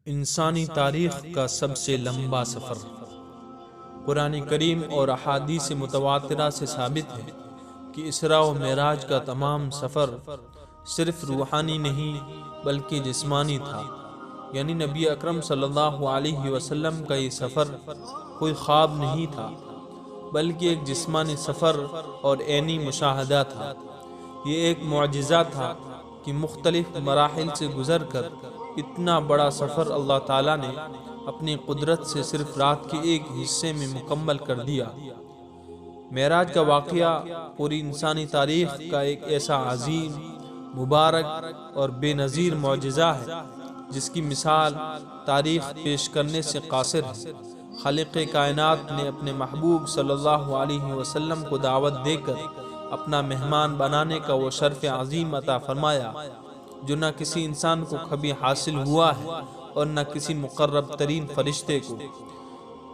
انسانی تاریخ کا سب سے لمبا سفر۔ قرآن کریم اور احادیث متواترہ سے ثابت ہے کہ اسراء و معراج کا تمام سفر صرف روحانی نہیں بلکہ جسمانی تھا، یعنی نبی اکرم صلی اللہ علیہ وسلم کا یہ سفر کوئی خواب نہیں تھا بلکہ ایک جسمانی سفر اور عینی مشاہدہ تھا۔ یہ ایک معجزہ تھا کہ مختلف مراحل سے گزر کر اتنا بڑا سفر اللہ تعالیٰ نے اپنی قدرت سے صرف رات کے ایک حصے میں مکمل کر دیا۔ معراج کا واقعہ پوری انسانی تاریخ کا ایک ایسا عظیم، مبارک اور بے نظیر معجزہ ہے جس کی مثال تاریخ پیش کرنے سے قاصر ہے۔ خالق کائنات نے اپنے محبوب صلی اللہ علیہ وسلم کو دعوت دے کر اپنا مہمان بنانے کا وہ شرف عظیم عطا فرمایا جو نہ کسی انسان کو کبھی حاصل ہوا ہے اور نہ کسی مقرب ترین فرشتے کو۔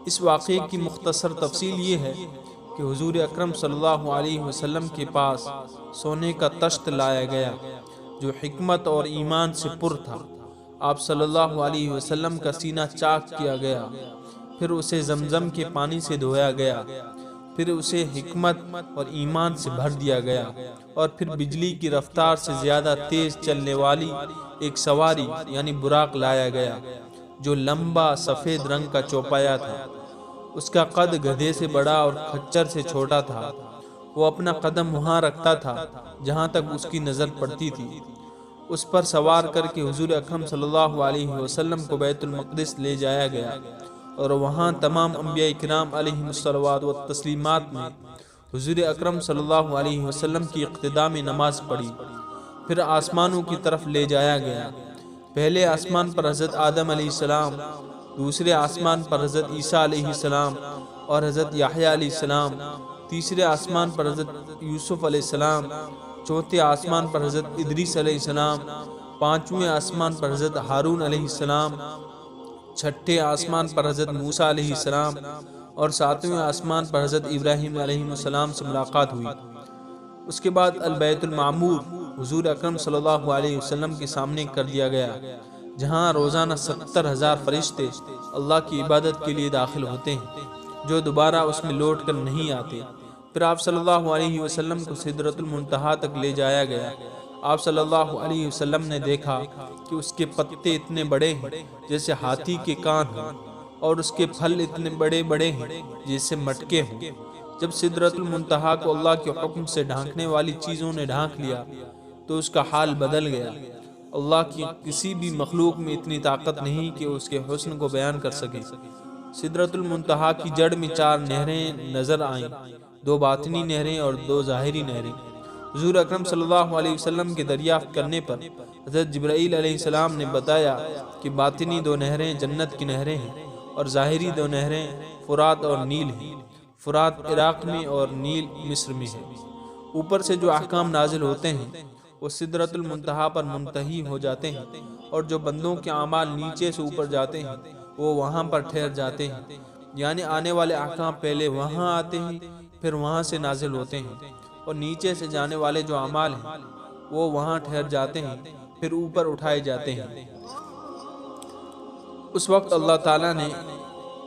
اس واقعے کی مختصر تفصیل یہ ہے کہ حضور اکرم صلی اللہ علیہ وسلم کے پاس سونے کا تشت لایا گیا جو حکمت اور ایمان سے پر تھا۔ آپ صلی اللہ علیہ وسلم کا سینہ چاک کیا گیا، پھر اسے زمزم کے پانی سے دھویا گیا، پھر اسے حکمت اور ایمان سے بھر دیا گیا، اور پھر بجلی کی رفتار سے زیادہ تیز چلنے والی ایک سواری یعنی براق لایا گیا جو لمبا سفید رنگ کا چوپایا تھا۔ اس کا قد گدھے سے بڑا اور کھچر سے چھوٹا تھا۔ وہ اپنا قدم وہاں رکھتا تھا جہاں تک اس کی نظر پڑتی تھی۔ اس پر سوار کر کے حضور اکرم صلی اللہ علیہ وسلم کو بیت المقدس لے جایا گیا اور وہاں تمام انبیاء کرام علیہم الصلوات والتسلیمات نے حضور اکرم صلی اللہ علیہ وسلم کی اقتداء میں نماز پڑھی۔ پھر آسمانوں کی طرف لے جایا گیا۔ پہلے آسمان پر حضرت آدم علیہ السلام، دوسرے آسمان پر حضرت عیسیٰ علیہ السلام اور حضرت یحییٰ علیہ السلام، تیسرے آسمان پر حضرت یوسف علیہ السلام، چوتھے آسمان پر حضرت ادریس علیہ السلام، پانچویں آسمان پر حضرت ہارون علیہ السلام، چھٹے آسمان پر حضرت موسیٰ علیہ السلام اور ساتویں آسمان پر حضرت ابراہیم علیہ السلام سے ملاقات ہوئی۔ اس کے بعد البیت المعمور حضور اکرم صلی اللہ علیہ وسلم کے سامنے کر دیا گیا جہاں روزانہ 70,000 فرشتے اللہ کی عبادت کے لیے داخل ہوتے ہیں جو دوبارہ اس میں لوٹ کر نہیں آتے۔ پھر آپ صلی اللہ علیہ وسلم کو سدرۃ المنتہا تک لے جایا گیا۔ آپ صلی اللہ علیہ وسلم نے دیکھا کہ اس کے پتے اتنے بڑے ہیں جیسے ہاتھی کے کان ہوں اور اس کے پھل اتنے بڑے بڑے ہیں جیسے مٹکے ہوں۔ جب سدرۃ المنتہا کو اللہ کے حکم سے ڈھانکنے والی چیزوں نے ڈھانک لیا تو اس کا حال بدل گیا۔ اللہ کی کسی بھی مخلوق میں اتنی طاقت نہیں کہ اس کے حسن کو بیان کر سکے۔ سدرۃ المنتہا کی جڑ میں 4 نہریں نظر آئیں، 2 باطنی نہریں اور 2 ظاہری نہریں۔ حضور اکرم صلی اللہ علیہ وسلم کے دریافت کرنے پر حضرت جبرائیل علیہ السلام نے بتایا کہ باطنی 2 نہریں جنت کی نہریں ہیں اور ظاہری 2 نہریں فرات اور نیل ہیں۔ فرات عراق میں اور نیل مصر میں ہے۔ اوپر سے جو احکام نازل ہوتے ہیں وہ سدرۃ المنتہا پر منتہی ہو جاتے ہیں، اور جو بندوں کے اعمال نیچے سے اوپر جاتے ہیں وہ وہاں پر ٹھہر جاتے ہیں، یعنی آنے والے احکام پہلے وہاں آتے ہیں پھر وہاں سے نازل ہوتے ہیں، اور نیچے سے جانے والے جو اعمال ہیں وہ وہاں ٹھہر جاتے ہیں پھر اوپر اٹھائے جاتے ہیں۔ اس وقت اللہ تعالیٰ نے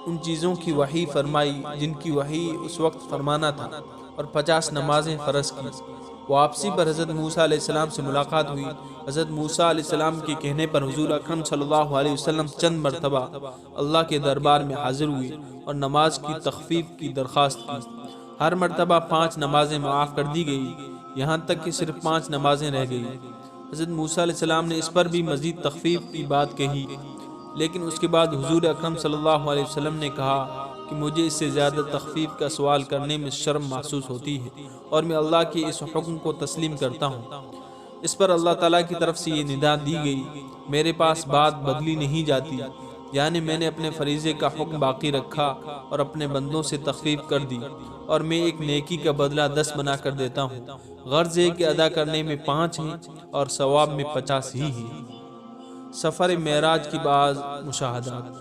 ان چیزوں کی وحی فرمائی جن کی وحی اس وقت فرمانا تھا، اور 50 نمازیں فرض کی۔ واپسی پر حضرت موسیٰ علیہ السلام سے ملاقات ہوئی۔ حضرت موسیٰ علیہ السلام کے کہنے پر حضور اکرم صلی اللہ علیہ وسلم چند مرتبہ اللہ کے دربار میں حاضر ہوئے اور نماز کی تخفیف کی درخواست کی۔ ہر مرتبہ 5 نمازیں معاف کر دی گئی، یہاں تک کہ صرف 5 نمازیں رہ گئی۔ حضرت موسیٰ علیہ السلام نے اس پر بھی مزید تخفیف کی بات کہی، لیکن اس کے بعد حضور اکرم صلی اللہ علیہ وسلم نے کہا کہ مجھے اس سے زیادہ تخفیف کا سوال کرنے میں شرم محسوس ہوتی ہے اور میں اللہ کے اس حکم کو تسلیم کرتا ہوں۔ اس پر اللہ تعالیٰ کی طرف سے یہ ندا دی گئی، میرے پاس بات بدلی نہیں جاتی، یعنی میں نے اپنے فریضے کا حکم باقی رکھا اور اپنے بندوں سے تخفیف کر دی، اور میں ایک نیکی کا بدلہ 10 بنا کر دیتا ہوں۔ غرض ہے کہ ادا کرنے میں 5 ہیں اور ثواب میں 50 ہی ہیں۔ سفر معراج کی بعض مشاہدات۔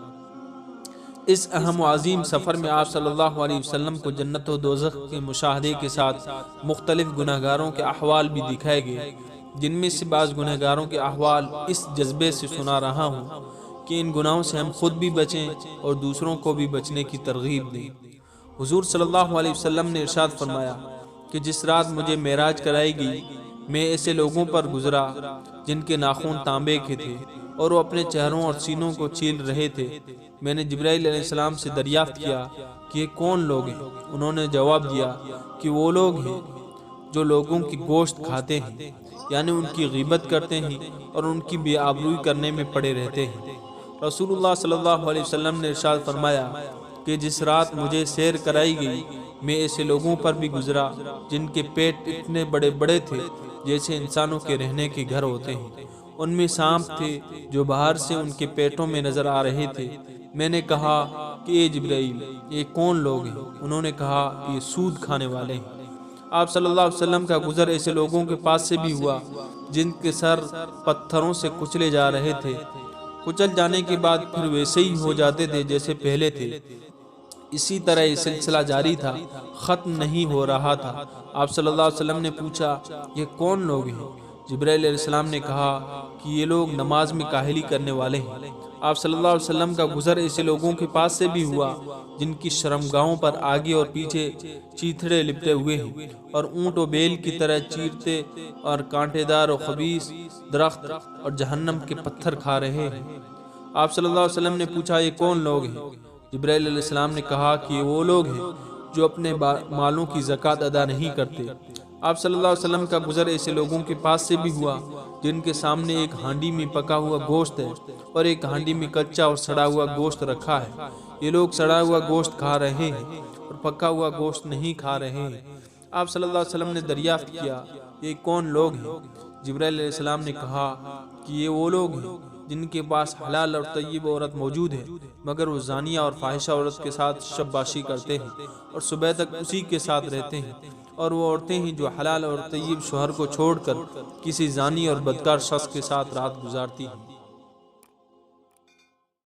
اس اہم و عظیم سفر میں آپ صلی اللہ علیہ وسلم کو جنت و دوزخ کے مشاہدے کے ساتھ مختلف گنہگاروں کے احوال بھی دکھائے گئے، جن میں سے بعض گنہگاروں کے احوال اس جذبے سے سنا رہا ہوں کہ ان گناہوں سے ہم خود بھی بچیں اور دوسروں کو بھی بچنے کی ترغیب دیں۔ حضور صلی اللہ علیہ وسلم نے ارشاد فرمایا کہ جس رات مجھے معراج کرائی گئی، میں ایسے لوگوں پر گزرا جن کے ناخن تانبے کے تھے اور وہ اپنے چہروں اور سینوں کو چھیل رہے تھے۔ میں نے جبرائیل علیہ السلام سے دریافت کیا کہ یہ کون لوگ ہیں؟ انہوں نے جواب دیا کہ وہ لوگ ہیں جو لوگوں کی گوشت کھاتے ہیں، یعنی ان کی غیبت کرتے ہیں اور ان کی بے آبروئی کرنے میں پڑے رہتے ہیں۔ رسول اللہ صلی اللہ علیہ وسلم نے ارشاد فرمایا کہ جس رات مجھے سیر کرائی گئی، میں ایسے لوگوں پر بھی گزرا جن کے پیٹ اتنے بڑے بڑے تھے جیسے انسانوں کے رہنے کے گھر ہوتے ہیں۔ ان میں سانپ تھے جو باہر سے ان کے پیٹوں میں نظر آ رہے تھے۔ میں نے کہا کہ اے جبرائیل، یہ کون لوگ ہیں؟ انہوں نے کہا کہ یہ سود کھانے والے ہیں۔ آپ صلی اللہ علیہ وسلم کا گزر ایسے لوگوں کے پاس سے بھی ہوا جن کے سر پتھروں سے کچلے جا رہے تھے، کچل جانے کے بعد پھر ویسے ہی ہو جاتے تھے جیسے پہلے تھے۔ اسی طرح یہ سلسلہ جاری تھا، ختم نہیں ہو رہا تھا۔ آپ صلی اللہ علیہ وسلم نے پوچھا یہ کون لوگ ہیں؟ جبرائیل علیہ السلام نے کہا کہ یہ لوگ نماز میں کاہلی کرنے والے ہیں۔ آپ صلی اللہ علیہ وسلم کا گزر ایسے لوگوں کے پاس سے بھی ہوا جن کی شرمگاہوں پر آگے اور پیچھے چیتھڑے لپٹے ہوئے ہیں اور اونٹ و بیل کی طرح چیرتے اور کانٹے دار و خبیث درخت اور جہنم کے پتھر کھا رہے ہیں۔ آپ صلی اللہ علیہ وسلم نے پوچھا یہ کون لوگ ہیں؟ جبرائیل علیہ السلام نے کہا کہ یہ وہ لوگ ہیں جو اپنے مالوں کی زکوٰۃ ادا نہیں کرتے۔ آپ صلی اللہ علیہ وسلم کا گزر ایسے لوگوں کے پاس سے بھی ہوا جن کے سامنے ایک ہانڈی میں پکا ہوا گوشت ہے اور ایک ہانڈی میں کچا اور سڑا ہوا گوشت رکھا ہے۔ یہ لوگ سڑا ہوا گوشت کھا رہے ہیں اور پکا ہوا گوشت نہیں کھا رہے ہیں۔ آپ صلی اللہ علیہ وسلم نے دریافت کیا یہ کون لوگ ہیں؟ جبرائیل علیہ السلام نے کہا کہ یہ وہ لوگ ہیں جن کے پاس حلال اور طیب عورت موجود ہے، مگر وہ زانیہ اور فاحشہ عورت کے ساتھ شب باشی کرتے ہیں اور صبح تک اسی کے ساتھ رہتے ہیں۔ اور وہ عورتیں ہیں جو حلال اور طیب شوہر کو چھوڑ کر کسی زانی اور بدکار شخص کے ساتھ رات گزارتی ہیں۔